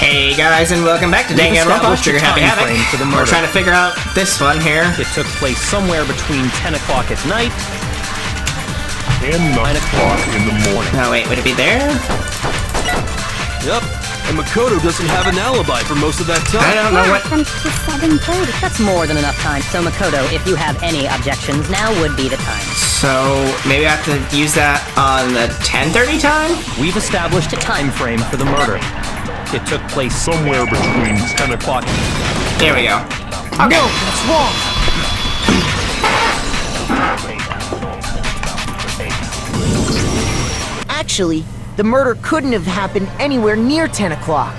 Hey guys, and welcome back to Danganronpa. Happy Havoc. We're trying to figure out this one here. It took place somewhere between 10 o'clock at night and 9 o'clock in the morning. Oh wait, would it be there? Yep. And Makoto doesn't have an alibi for most of that time. I don't know what... From 7:30. That's more than enough time. So Makoto, if you have any objections, now would be the time. So maybe I have to use that on the 10:30 time? We've established a time frame for the murder. It took place somewhere between 10 o'clock. There we go. Okay. No, that's wrong. Actually, the murder couldn't have happened anywhere near 10 o'clock.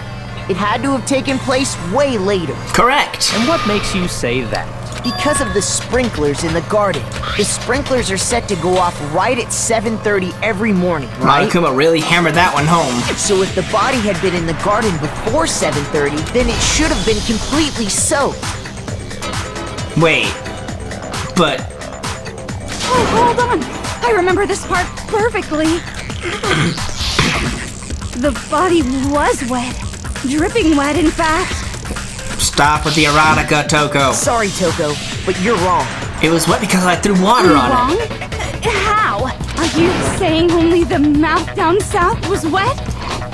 It had to have taken place way later. Correct. And what makes you say that? Because of the sprinklers in the garden. The sprinklers are set to go off right at 7:30 every morning, right? Monokuma really hammered that one home. So if the body had been in the garden before 7:30, then it should have been completely soaked. Wait. But... Oh, hold on. I remember this part perfectly. The body was wet. Dripping wet, in fact. Stop with the erotica, Toko. Sorry, Toko, but you're wrong. It was wet because I threw water on wrong? it. How? Are you saying only the mouth down south was wet?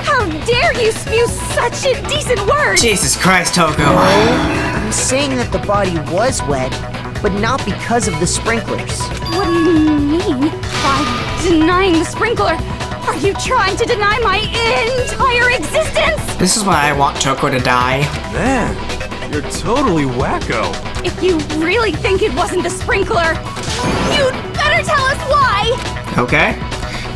How dare you spew such indecent words? Jesus Christ, Toko. I'm saying that the body was wet, but not because of the sprinklers. What do you mean? By denying the sprinkler, are you trying to deny my entire existence? This is why I want Toko to die. Man, you're totally wacko. If you really think it wasn't the sprinkler, you'd better tell us why! Okay.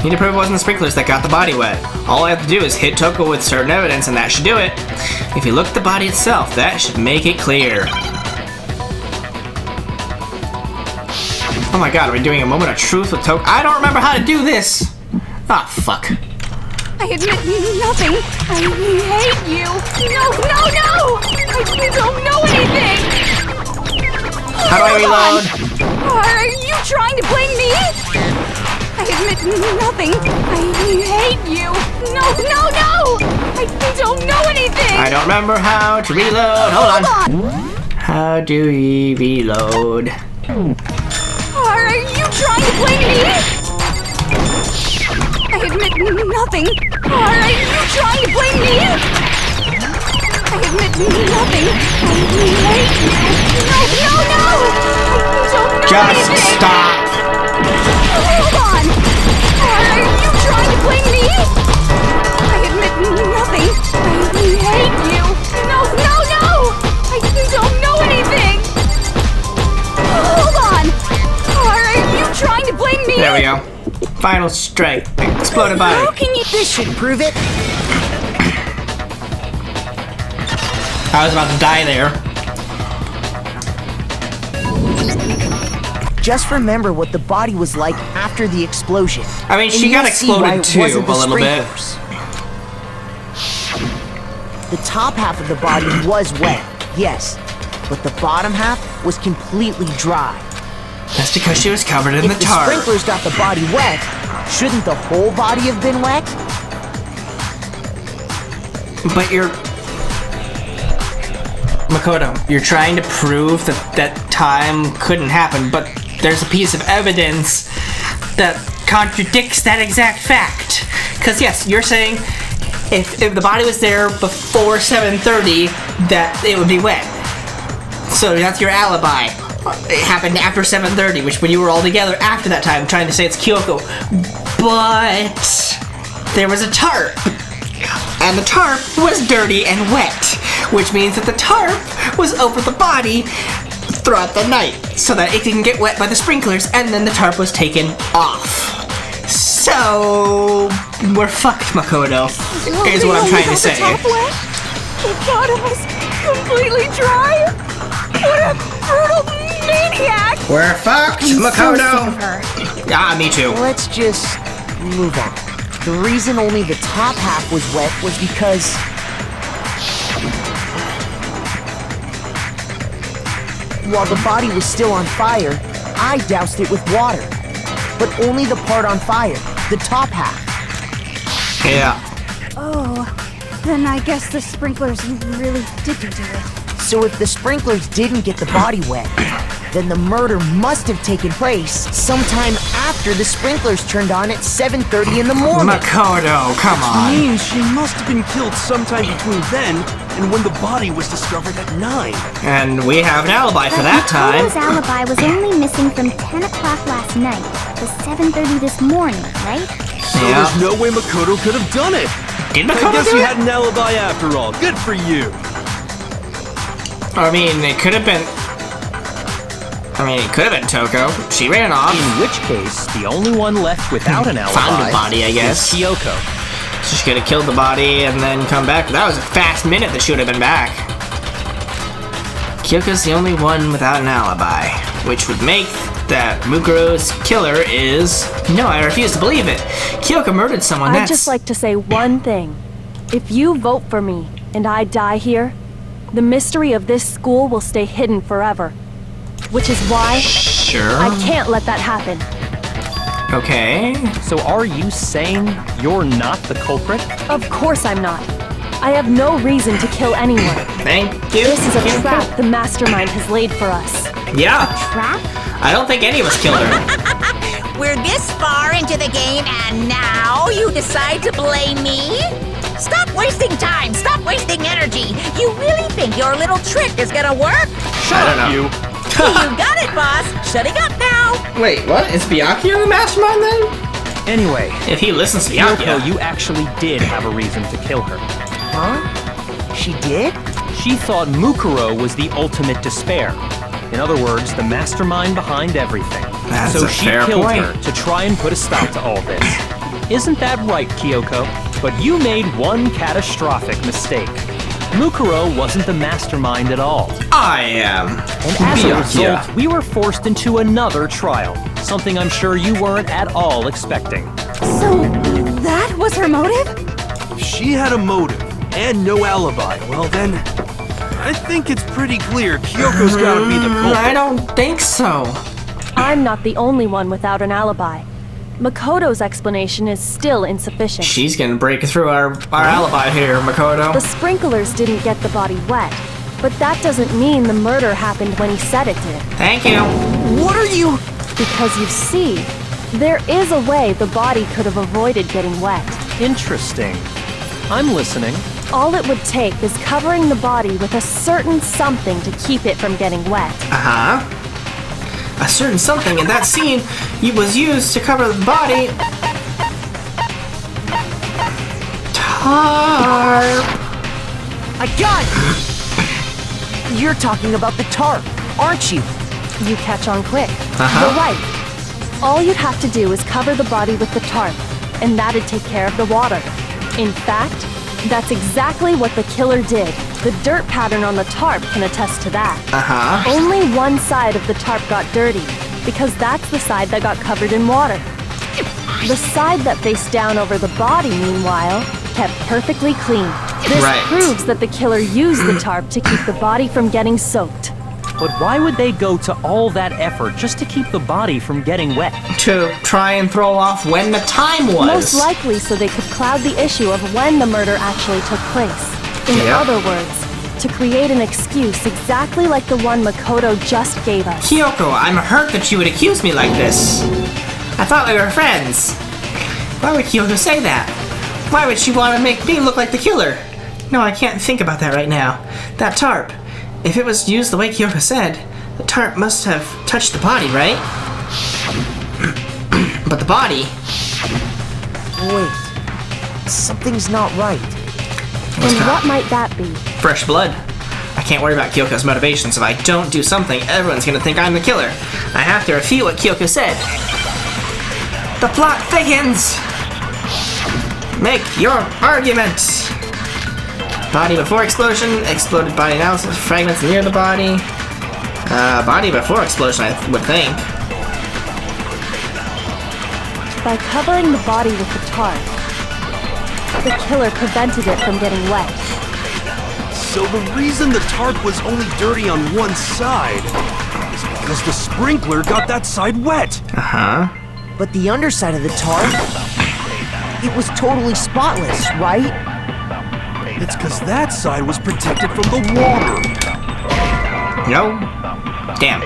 Need to prove it wasn't the sprinklers that got the body wet. All I have to do is hit Toko with certain evidence and that should do it. If you look at the body itself, that should make it clear. Oh my god, are we doing a moment of truth with Toko? I don't remember how to do this! Ah, fuck. I admit nothing. I hate you. No, no, no! I don't know anything! How do I reload? Are you trying to blame me? I admit nothing. I hate you. No, no, no! I don't know anything! I don't remember how to reload. Hold on. How do we reload? Are you trying to blame me? I admit nothing. Are you trying to blame me? I admit nothing. I hate you. No, no, no! I don't know Just anything. stop! Hold on! Are you trying to blame me? I admit nothing. I hate you. No, no, no! I don't know anything. Hold on! Are you trying to blame me? There we go. Final strike. Exploded body. How can you? This should prove it. I was about to die there. Just remember what the body was like after the explosion. I mean, she got exploded too, a little bit. The top half of the body was wet, yes, but the bottom half was completely dry. That's because she was covered in the If the tar. sprinklers got the body wet, shouldn't the whole body have been wet? But you're... Makoto, you're trying to prove that time couldn't happen, but there's a piece of evidence that contradicts that exact fact. Because yes, you're saying if the body was there before 7:30, that it would be wet. So that's your alibi. It happened after 7:30, which when you were all together after that time trying to say it's Kyoko. But there was a tarp. And the tarp was dirty and wet, which means that the tarp was over the body throughout the night so that it didn't get wet by the sprinklers, and then the tarp was taken off. So we're fucked, Makoto, is what I'm trying to say. The top wet? The bottom was completely dry? What a brutal maniac! We're fucked, Makoto! Ah, me too. Let's just move on. The reason only the top half was wet was because... while the body was still on fire, I doused it with water. But only the part on fire, the top half. Yeah. Oh, Then I guess the sprinklers really didn't do it. So if the sprinklers didn't get the body wet, then the murder must have taken place sometime after the sprinklers turned on at 7:30 in the morning. Makoto, come on. Means she must have been killed sometime between then and when the body was discovered at 9. And we have an alibi for that time. Makoto's alibi was only missing from 10 o'clock last night to 7:30 this morning, right? So there's no way Makoto could have done it. Did I Makoto guess do you it? had an alibi after all. Good for you. I mean, it could have been... it could have been Toko. She ran off. In which case, the only one left without an alibi Found the body, I guess. is Kyoko. So she could have killed the body and then come back. That was a fast minute that she would have been back. Kyoko's the only one without an alibi, which would make that Mukuro's killer is... No, I refuse to believe it. Kyoko murdered someone. I'd just like to say one thing. If you vote for me and I die here, the mystery of this school will stay hidden forever. Which is why Sure. I can't let that happen. Okay. So are you saying you're not the culprit? Of course I'm not. I have no reason to kill anyone. Thank you. This is a trap the mastermind has laid for us. Yeah. Trap? I don't think any of us killed her. We're this far into the game and now you decide to blame me? Stop wasting time! Stop wasting energy! You really think your little trick is gonna work? I don't know. You. You got it, boss! Shutting up now! Wait, what? Is Byakuya the mastermind then? Anyway, If he listens to Kyoko, Byakuya. you actually did have a reason to kill her. Huh? She did? She thought Mukuro was the ultimate despair. In other words, the mastermind behind everything. That's so a she fair killed point. her to try and put a stop to all this. Isn't that right, Kyoko? But you made one catastrophic mistake. Mukuro wasn't the mastermind at all. I am. And as a Byakuya. result, we were forced into another trial. Something I'm sure you weren't at all expecting. So, that was her motive? If she had a motive and no alibi, well then, I think it's pretty clear Kyoko's gotta be the culprit. I don't think so. I'm not the only one without an alibi. Makoto's explanation is still insufficient. She's gonna break through our alibi here, Makoto. The sprinklers didn't get the body wet, but that doesn't mean the murder happened when he said it did. Thank you. What are you... Because you see, there is a way the body could have avoided getting wet. Interesting. I'm listening. All it would take is covering the body with a certain something to keep it from getting wet. Uh-huh. A certain something in that scene was used to cover the body. Tarp. I got it! You're talking about the tarp, aren't you? You catch on quick. Uh-huh. You're right. All you'd have to do is cover the body with the tarp, and that'd take care of the water. In fact, that's exactly what the killer did. The dirt pattern on the tarp can attest to that. Uh-huh. Only one side of the tarp got dirty, because that's the side that got covered in water. The side that faced down over the body, meanwhile, kept perfectly clean. This Right. proves that the killer used the tarp to keep the body from getting soaked. But why would they go to all that effort just to keep the body from getting wet? To try and throw off when the time was. Most likely so they could cloud the issue of when the murder actually took place. In Yeah. other words, to create an excuse exactly like the one Makoto just gave us. Kyoko, I'm hurt that you would accuse me like this. I thought we were friends. Why would Kyoko say that? Why would she want to make me look like the killer? No, I can't think about that right now. That tarp. If it was used the way Kyoko said, the tarp must have touched the body, right? But the body... Wait. Something's not right. And what might that be? Fresh blood. I can't worry about Kyoko's motivations. If I don't do something, everyone's gonna think I'm the killer. I have to refute what Kyoko said. The plot thickens! Make your argument! Body before explosion, exploded body analysis, fragments near the body. Body before explosion, I would think. By covering the body with the tarp, the killer prevented it from getting wet. So the reason the tarp was only dirty on one side is because the sprinkler got that side wet. Uh-huh. But the underside of the tarp, it was totally spotless, right? It's because that side was protected from the water. No? Damn.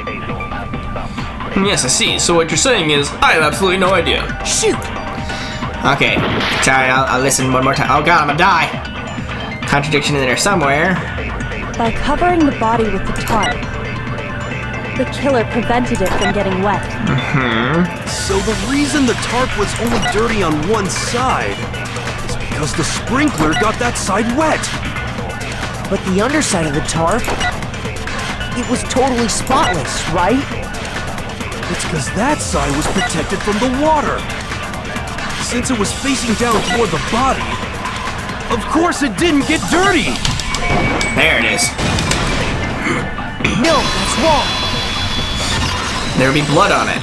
Yes, I see. So what you're saying is, I have absolutely no idea. Shoot! Okay. Sorry, I'll listen one more time. Oh god, I'm gonna die. Contradiction in there somewhere. By covering the body with the tarp, the killer prevented it from getting wet. So the reason the tarp was only dirty on one side is because the sprinkler got that side wet. But the underside of the tarp, it was totally spotless, right? It's because that side was protected from the water. Since it was facing down toward the body, of course it didn't get dirty. There it is. No, that's wrong. There'd be blood on it.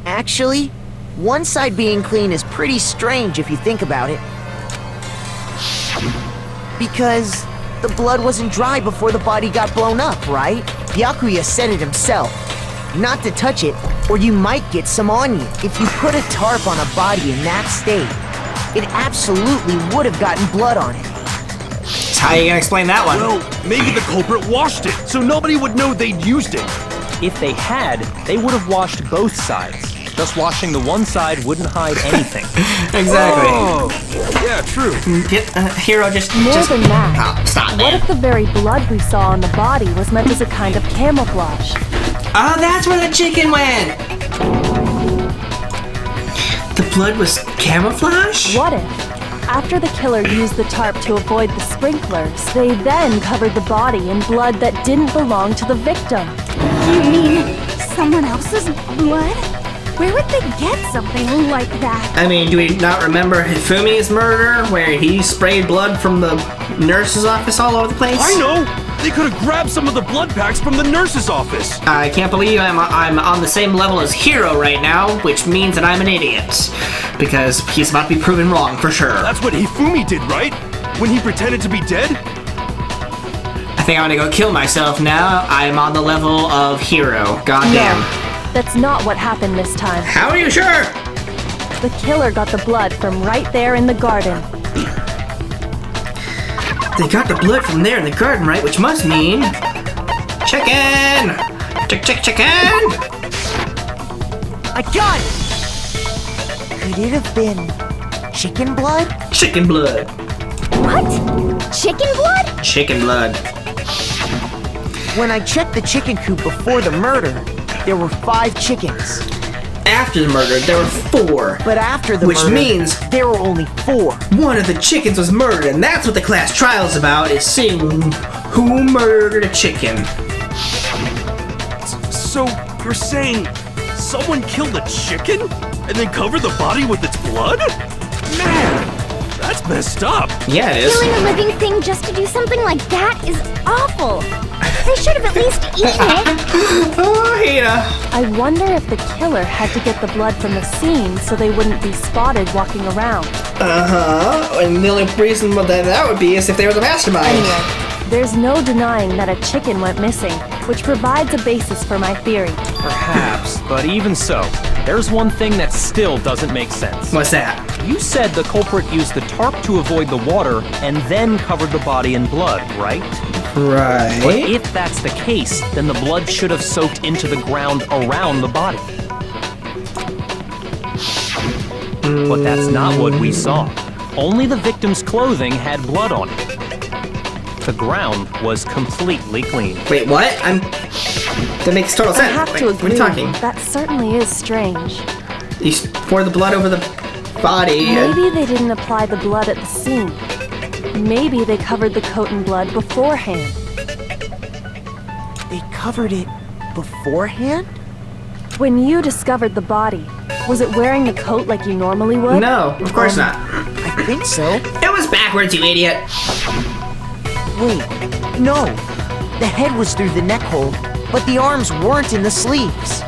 Actually, one side being clean is pretty strange if you think about it. Because the blood wasn't dry before the body got blown up, right? Byakuya said it himself. Not to touch it, or you might get some on you. If you put a tarp on a body in that state, it absolutely would have gotten blood on it. So how are you gonna explain that one? Well, maybe the culprit washed it, so nobody would know they'd used it. If they had, they would have washed both sides. Just washing the one side wouldn't hide anything. Exactly. Oh, yeah, true. Hero, just... More just, than that, oh, stop, what man. if the very blood we saw on the body was meant as a kind of camouflage? Oh, that's where the chicken went! The blood was camouflage? What if, after the killer used the tarp to avoid the sprinklers, they then covered the body in blood that didn't belong to the victim? You mean someone else's blood? Where would they get something like that? I mean, do we not remember Hifumi's murder, where he sprayed blood from the nurse's office all over the place? I know! They could have grabbed some of the blood packs from the nurse's office. I can't believe I'm on the same level as Hero right now, which means that I'm an idiot. Because he's about to be proven wrong, for sure. That's what Hifumi did, right? When he pretended to be dead? I think I'm gonna go kill myself now. I'm on the level of Hero. Goddamn. No, that's not what happened this time. How are you sure? The killer got the blood from right there in the garden. They got the blood from there in the garden, right? Which must mean... Chicken! Chicken! I got it! Could it have been chicken blood? Chicken blood. What? Chicken blood? Chicken blood. When I checked the chicken coop before the murder, there were 5 chickens. After the murder, there were 4. But after the which murder, means there were only 4. one of the chickens was murdered, and that's what the class trial is about, is seeing who murdered a chicken. So, you're saying someone killed a chicken and then covered the body with its blood? Man, that's messed up. Yeah, it is. Killing a living thing just to do something like that is awful. They should have at least eaten it. Oh, Hina. I wonder if the killer had to get the blood from the scene so they wouldn't be spotted walking around. Uh-huh. And the only reason that would be is if they were the mastermind. Anyway, there's no denying that a chicken went missing, which provides a basis for my theory. Perhaps, but even so, there's one thing that still doesn't make sense. What's that? You said the culprit used the tarp to avoid the water and then covered the body in blood, right? Right. But if that's the case, then the blood should have soaked into the ground around the body. But that's not what we saw. Only the victim's clothing had blood on it. The ground was completely clean. Wait, what? That makes total I sense. have Wait, to agree. what are you talking? That certainly is strange. You pour the blood over the body. Maybe they didn't apply the blood at the scene. Maybe they covered the coat in blood beforehand. They covered it beforehand? When you discovered the body, was it wearing the coat like you normally would? No, of course not. I think so. It was backwards, you idiot. Wait, no. The head was through the neck hole, but the arms weren't in the sleeves.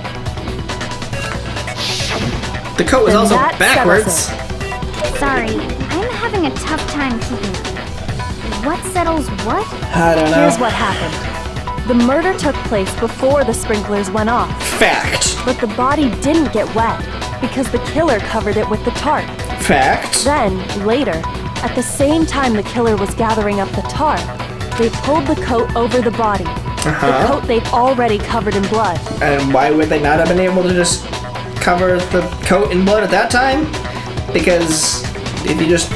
The coat was Then also that backwards. settles Sorry, I'm having a tough time keeping. What settles what? I don't know. Here's what happened. The murder took place before the sprinklers went off. Fact. But the body didn't get wet because the killer covered it with the tarp. Fact. Then, later, at the same time the killer was gathering up the tarp, they pulled the coat over the body. The coat they'd already covered in blood. And why would they not have been able to just cover the coat in blood at that time? Because if you just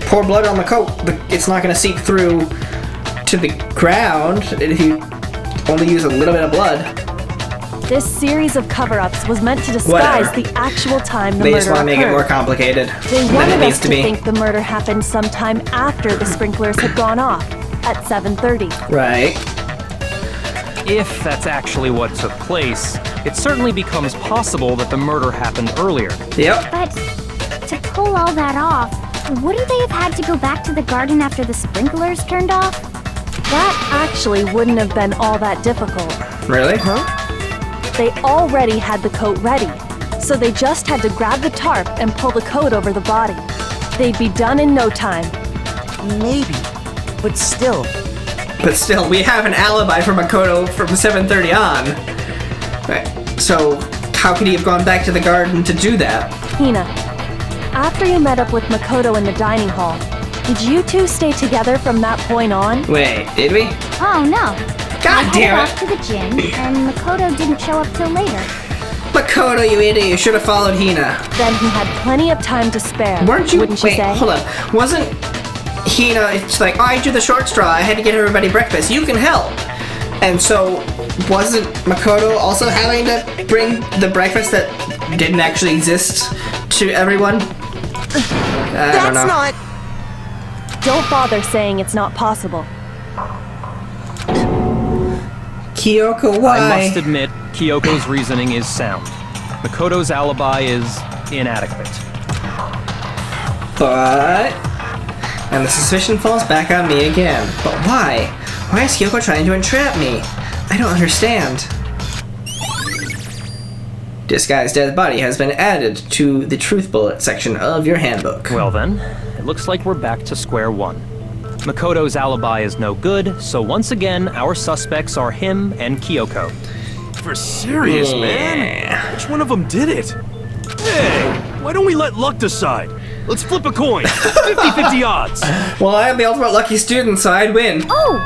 pour blood on the coat, it's not going to seep through to the ground if you only use a little bit of blood. This series of cover-ups was meant to disguise the actual time the murder occurred. They just want to make it more complicated They than wanted it us needs to to be. think the murder happened sometime after the sprinklers had gone off, at 7:30. Right. If that's actually what took place, it certainly becomes possible that the murder happened earlier. Yep. But to pull all that off, wouldn't they have had to go back to the garden after the sprinklers turned off? That actually wouldn't have been all that difficult. Really? They already had the coat ready, so they just had to grab the tarp and pull the coat over the body. They'd be done in no time. Maybe. But still. But still, we have an alibi for Makoto from 7:30 on. Right. So, how could he have gone back to the garden to do that? Hina, after you met up with Makoto in the dining hall, did you two stay together from that point on? Wait, did we? Oh no. God I damn headed it. off to the gym, and Makoto didn't show up till later. Makoto, you idiot, you should have followed Hina. Then he had plenty of time to spare, Weren't you? wouldn't you wait, say? hold on. Wasn't Hina, it's like, I drew the short straw, I had to get everybody breakfast, you can help. And so, wasn't Makoto also having to bring the breakfast that didn't actually exist to everyone? I don't know. That's not... Don't bother saying it's not possible. Kyoko, why? I must admit, Kyoko's reasoning is sound. Makoto's alibi is inadequate. But... And the suspicion falls back on me again. But why? Why is Kyoko trying to entrap me? I don't understand. Disguised dead body has been added to the truth bullet section of your handbook. Well then, it looks like we're back to square one. Makoto's alibi is no good, so once again, our suspects are him and Kyoko. For serious, man? Which one of them did it? Hey, why don't we let luck decide? Let's flip a coin. 50-50 odds. Well, I am the ultimate lucky student, so I'd win. Oh!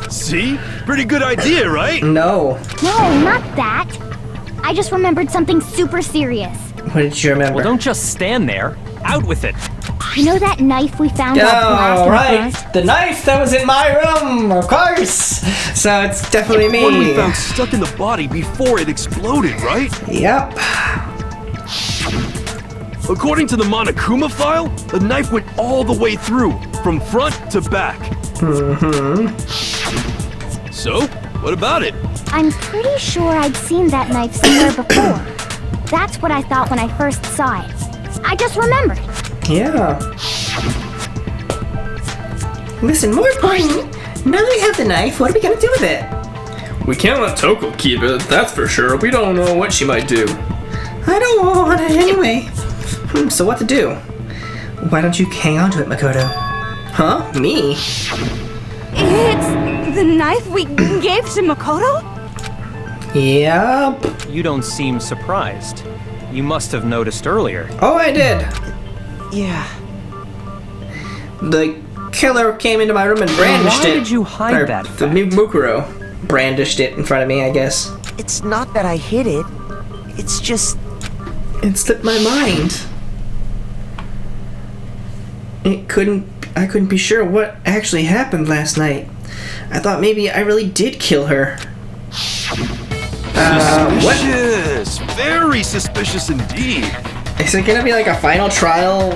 See? Pretty good idea, right? No. No, not that. I just remembered something super serious. What did you remember? Well, don't just stand there. Out with it. You know that knife we found all Oh, blasted right. The knife that was in my room, of course. So it's definitely me. One we found stuck in the body before it exploded, right? Yep. According to the Monokuma file, the knife went all the way through, from front to back. So, what about it? I'm pretty sure I'd seen that knife somewhere before. That's what I thought when I first saw it. I just remembered. Yeah. Listen, more important, now that we have the knife, what are we gonna do with it? We can't let Toko keep it, that's for sure. We don't know what she might do. I don't want it anyway. So what to do? Why don't you hang on to it, Makoto? Huh? Me? It's the knife we gave to Makoto? Yep. You don't seem surprised. You must have noticed earlier. Oh, I did. Yeah. The killer came into my room and brandished it. Why did you hide that The fact? Mukuro brandished it in front of me, I guess. It's not that I hid it. It's just... It slipped my mind. I couldn't be sure what actually happened last night. I thought maybe I really did kill her. What? Suspicious. Very suspicious indeed. Is it gonna be like a final trial?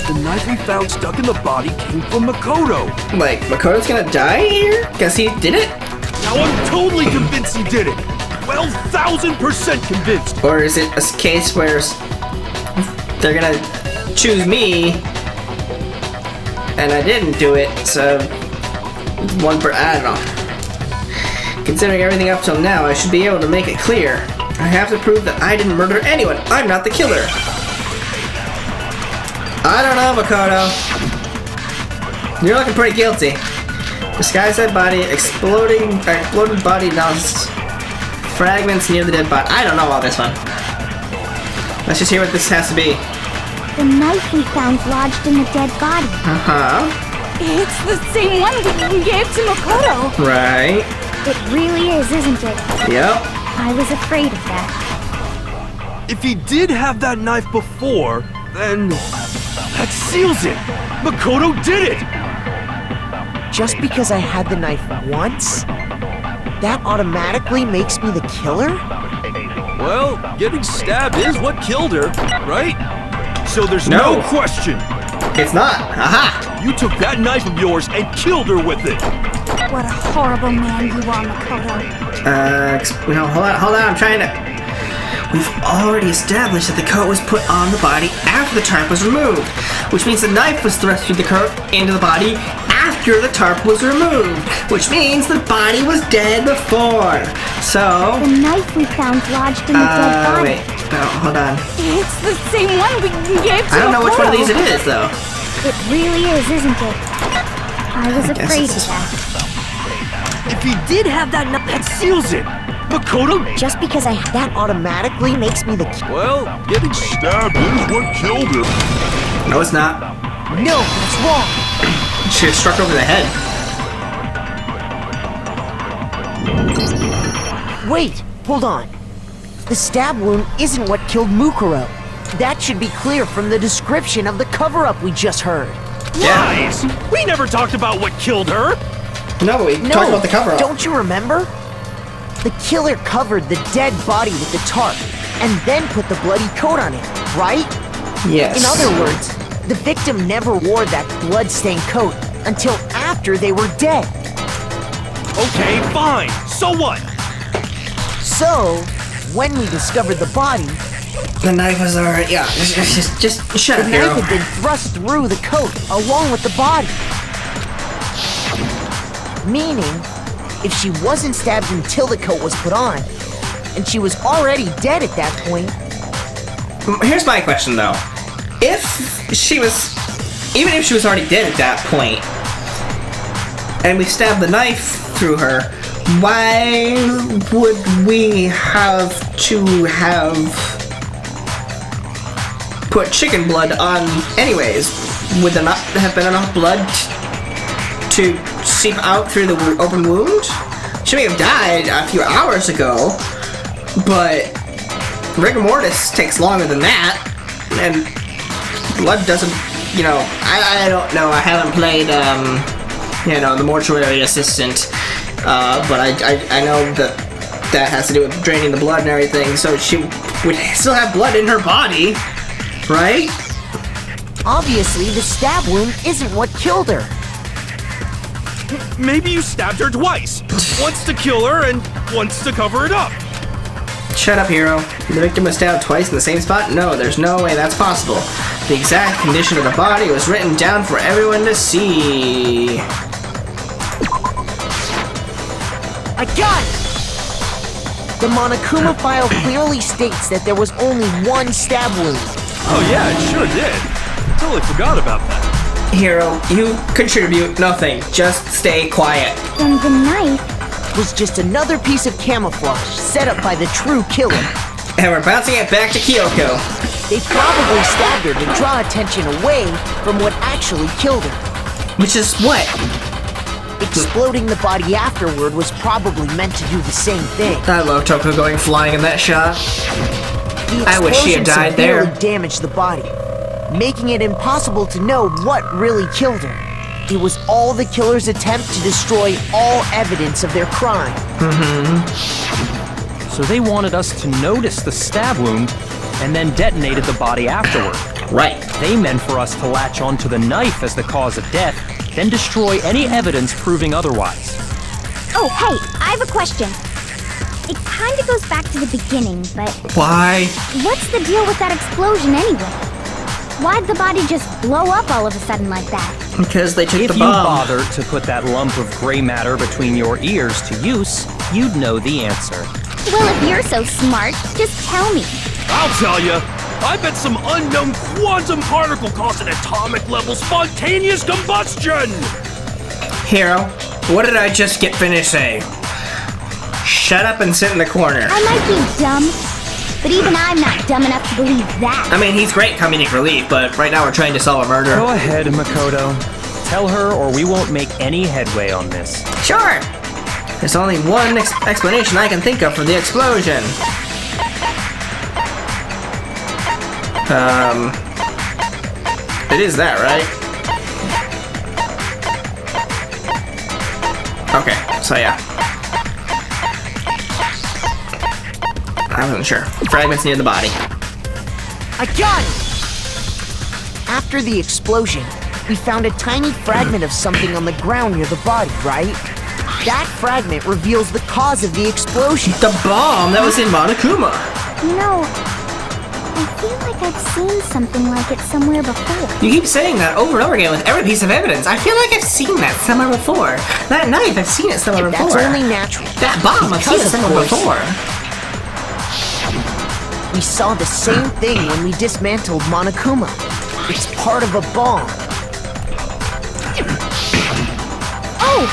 The knife we found stuck in the body came from Makoto. Like, Makoto's gonna die here? Because he did it? Now I'm totally convinced he did it. 12,000% convinced. Or is it a case where they're gonna choose me and I didn't do it, so I don't know. Considering everything up till now, I should be able to make it clear. I have to prove that I didn't murder anyone. I'm not the killer. I don't know, Makoto. You're looking pretty guilty. Disguised dead body, exploded body dust, fragments near the dead body. I don't know about this one. Let's just hear what this has to be. The knife we found lodged in the dead body. Uh-huh. It's the same one we gave to Makoto. Right. It really is, isn't it? Yep. I was afraid of that. If he did have that knife before, then that seals it. Makoto did it. Just because I had the knife once, that automatically makes me the killer? Well, getting stabbed is what killed her, right? So there's no question. It's not. Aha. You took that knife of yours and killed her with it. What a horrible man you are, Makoto. No, hold on, I'm trying to... We've already established that the coat was put on the body after the tarp was removed, which means the knife was thrust through the coat into the body after the tarp was removed, which means the body was dead before. So... The knife we found lodged in the dead body. Wait. No, hold on. It's the same one we gave to I don't know which one of these it is, though. It really is, isn't it? I was afraid of that. If he did have that knife, that seals it. Makoto, Just because I that automatically makes me the well, getting Stabbed is what killed her. No, it's not. No, that's wrong. She was struck over the head. Wait, hold on. The stab wound isn't what killed Mukuro. That should be clear from the description of the cover-up we just heard. lies. We never talked about what killed her. No, we talked about the cover-up. Don't you remember? The killer covered the dead body with the tarp and then put the bloody coat on it, right? Yes. In other words, the victim never wore that blood-stained coat until after they were dead. Okay, fine. So what? So, when we discovered the body, The knife was already... Yeah, just shut the up, knife Hero. had been thrust through the coat along with the body. Meaning, if she wasn't stabbed until the coat was put on, and she was already dead at that point... Here's my question, though. If she was... Even if she was already dead at that point, and we stabbed the knife through her, why would we have to have put chicken blood on anyways? Would there not have been enough blood to seep out through the open wound? She may have died a few hours ago, but rigor mortis takes longer than that, and blood doesn't, you know, I don't know, I haven't played, you know, the mortuary assistant, but I know that has to do with draining the blood and everything, so she would still have blood in her body, right? Obviously, the stab wound isn't what killed her. Maybe you stabbed her twice. Once to kill her and once to cover it up. Shut up, Hero. The victim was stabbed twice in the same spot? No, there's no way that's possible. The exact condition of the body was written down for everyone to see. I got it! The Monokuma file clearly states that there was only one stab wound. Oh yeah, it sure did. Totally forgot about that. Hero, you contribute nothing. Just stay quiet. Then the knife... was just another piece of camouflage set up by the true killer. And we're bouncing it back to Kyoko. They probably stabbed her to draw attention away from what actually killed her. Which is what? Exploding the body afterward was probably meant to do the same thing. I love Toko going flying in that shot. The I wish she had explosion died there. severely damaged the body, making it impossible to know what really killed her. It was all the killer's attempt to destroy all evidence of their crime. So they wanted us to notice the stab wound and then detonated the body afterward. Right. They meant for us to latch onto the knife as the cause of death, then destroy any evidence proving otherwise. Oh, hey, I have a question. It kind of goes back to the beginning, but Why? what's the deal with that explosion anyway? Why'd the body just blow up all of a sudden like that? Because they took If the you bomb. bothered to put that lump of gray matter between your ears to use, you'd know the answer. Well, if you're so smart, just tell me. I'll tell you. I bet some unknown quantum particle caused an atomic level spontaneous combustion! Hero, what did I just get finished saying? Shut up and sit in the corner. I might be dumb, But even I'm not dumb enough to believe that. I mean, he's great comedic relief, but right now we're trying to solve a murder. Go ahead, Makoto. Tell her or we won't make any headway on this. Sure! There's only one explanation I can think of for the explosion. It is that, right? Okay, so yeah. I wasn't sure. Fragments near the body. I got it! After the explosion, we found a tiny fragment of something on the ground near the body, right? That fragment reveals the cause of the explosion. The bomb that was in Monokuma. You know, I feel like I've seen something like it somewhere before. You keep saying that over and over again with every piece of evidence. I feel like I've seen that somewhere before. That knife, I've seen it somewhere before. That's only natural. That bomb, I've seen it somewhere before. We saw the same thing when we dismantled Monokuma. It's part of a bomb. Oh!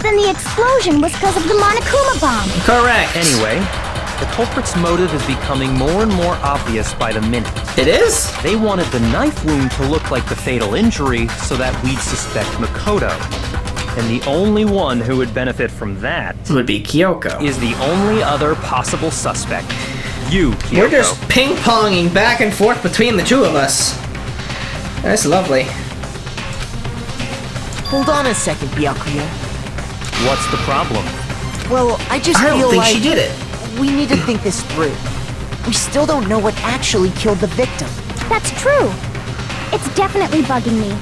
Then the explosion was because of the Monokuma bomb. Correct. Anyway, the culprit's motive is becoming more and more obvious by the minute. It is? They wanted the knife wound to look like the fatal injury so that we'd suspect Makoto. And the only one who would benefit from that would be Kyoko. Is the only other possible suspect. You, Kyoko. We're just ping-ponging back and forth between the two of us. That's lovely. Hold on a second, Byakuya. What's the problem? Well, I don't feel think like she did it. We need to think this through. We still don't know what actually killed the victim. That's true. It's definitely bugging me.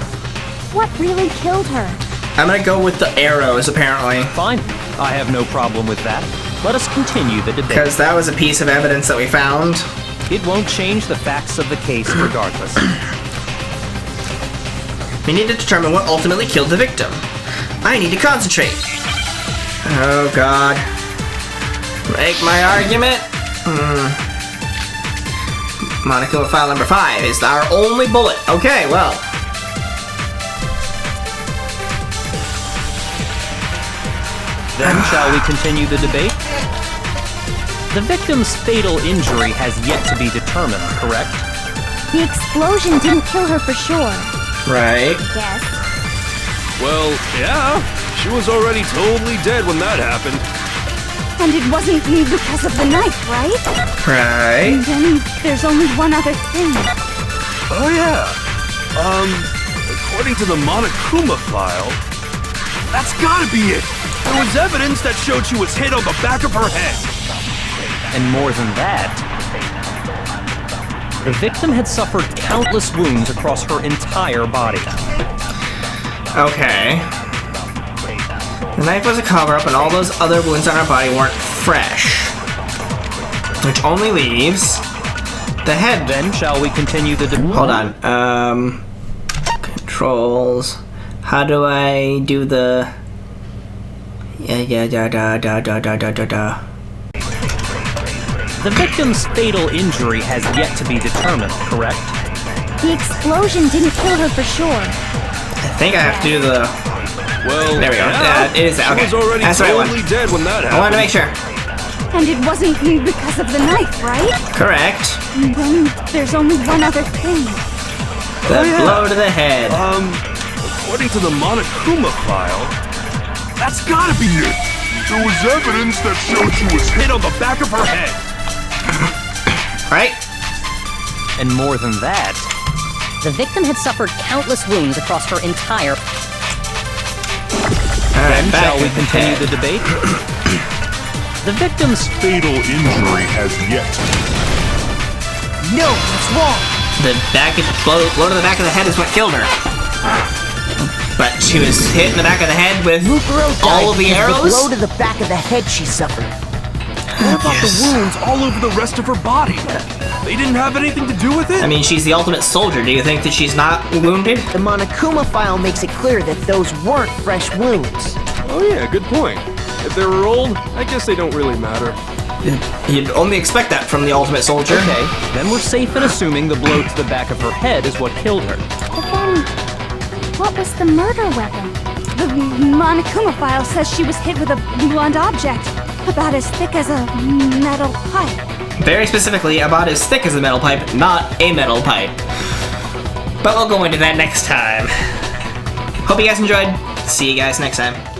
What really killed her? I'm gonna go with the arrows, apparently. Fine. I have no problem with that. Let us continue the debate. Because that was a piece of evidence that we found. It won't change the facts of the case regardless. We need to determine what ultimately killed the victim. I need to concentrate. Oh god. Make my argument. Monokuma file number 5 is our only bullet. Okay, well. Then shall we continue the debate? The victim's fatal injury has yet to be determined, correct? The explosion didn't kill her for sure. Right. Yes. Well, yeah. She was already totally dead when that happened. And it wasn't because of the knife, right? Right. And then there's only one other thing. Oh yeah. According to the Monokuma file, that's gotta be it. There was evidence that showed she was hit on the back of her head. And more than that, the victim had suffered countless wounds across her entire body. Okay. The knife was a cover-up and all those other wounds on her body weren't fresh. Which only leaves the head. Then shall we continue the debate? Hold on. Controls. How do I do the... The victim's fatal injury has yet to be determined, correct? The explosion didn't kill her for sure. I think I have to do the... Well, there we go. yeah, It is that. Okay. She was already That's the right totally dead when that happened. I wanted to make sure. And it wasn't because of the knife, right? Correct. And then there's only one other thing. The blow to the head. According to the Monokuma file, that's gotta be it. There was evidence that showed she was Hit on the back of her head. Right? And more than that, the victim had suffered countless wounds across her entire... Then shall we continue the debate? The victim's fatal injury has yet. No, that's wrong. The blow to the back of the head is what killed her. But she was hit in the back of the head with all of the arrows? The blow to the back of the head she suffered. What about the wounds all over the rest of her body? They didn't have anything to do with it? I mean, she's the ultimate soldier. Do you think that she's not wounded? The Monokuma file makes it clear that those weren't fresh wounds. Oh yeah, good point. If they were old, I guess they don't really matter. You'd only expect that from the ultimate soldier. Okay, then we're safe in assuming the blow to the back of her head is what killed her. But then, what was the murder weapon? The Monokuma file says she was hit with a blunt object, about as thick as a metal pipe. Very specifically, about as thick as a metal pipe, not a metal pipe. But we'll go into that next time. Hope you guys enjoyed. See you guys next time.